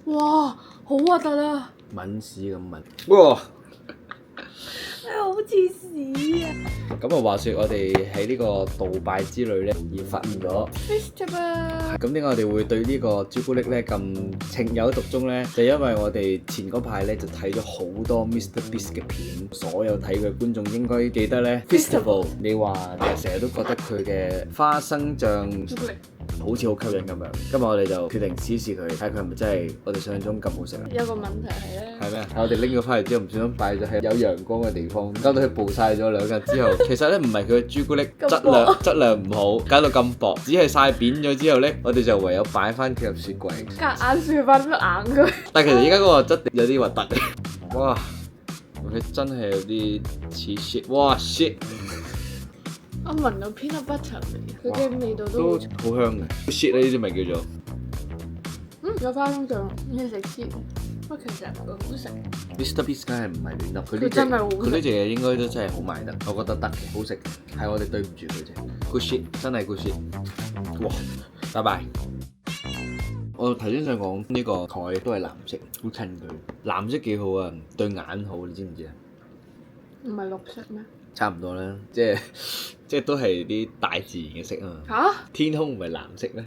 哇，好核突啊！抿屎咁抿。哇！好似屎啊咁啊，話說我哋喺呢個杜拜之旅咧，而發現咗。 ！Vegetable 咁點解我哋會對呢個朱古力咧咁情有獨鍾咧？就因為我哋前嗰排咧就睇咗好多 Mr Beast 嘅片，所有睇嘅觀眾應該記得咧。Festival， 你話成日都覺得佢嘅花生醬朱古力好似好吸引咁樣。今日我哋就決定試試佢，睇下佢係咪真係我哋想象中咁好食。有個問題係咧，係咩？我哋拎咗翻嚟之後，唔小心擺咗喺有陽光嘅地方，搞到佢暴曬咗2日之後，其實咧唔係佢嘅朱古力質量唔好，搞到咁薄，只係曬扁咗之後咧，我哋就唯有擺翻佢入雪櫃。夾硬雪翻都硬佢。但係其實而家嗰個質地有啲核突。哇！佢真係有啲似 shit。哇 shit！我聞到 peanut butter 味，佢嘅味道都都好香嘅。shit 呢啲咪叫做有花生醬，你食先。不過其實唔係好食。 Mr Beast 梗係唔係亂噏，佢呢隻佢真係好食佢呢隻嘢應該都真係好賣得，我覺得得嘅，好食嘅，係我哋對唔住佢啫。Good shit， 真係 good shit。哇！拜拜。我頭先想講呢個台都係藍色，好襯佢。藍色幾好啊，對眼好，你知唔知啊？唔係綠色咩？差唔多啦，即係都係啲大自然嘅色啊嘛。嚇？天空唔係藍色咩？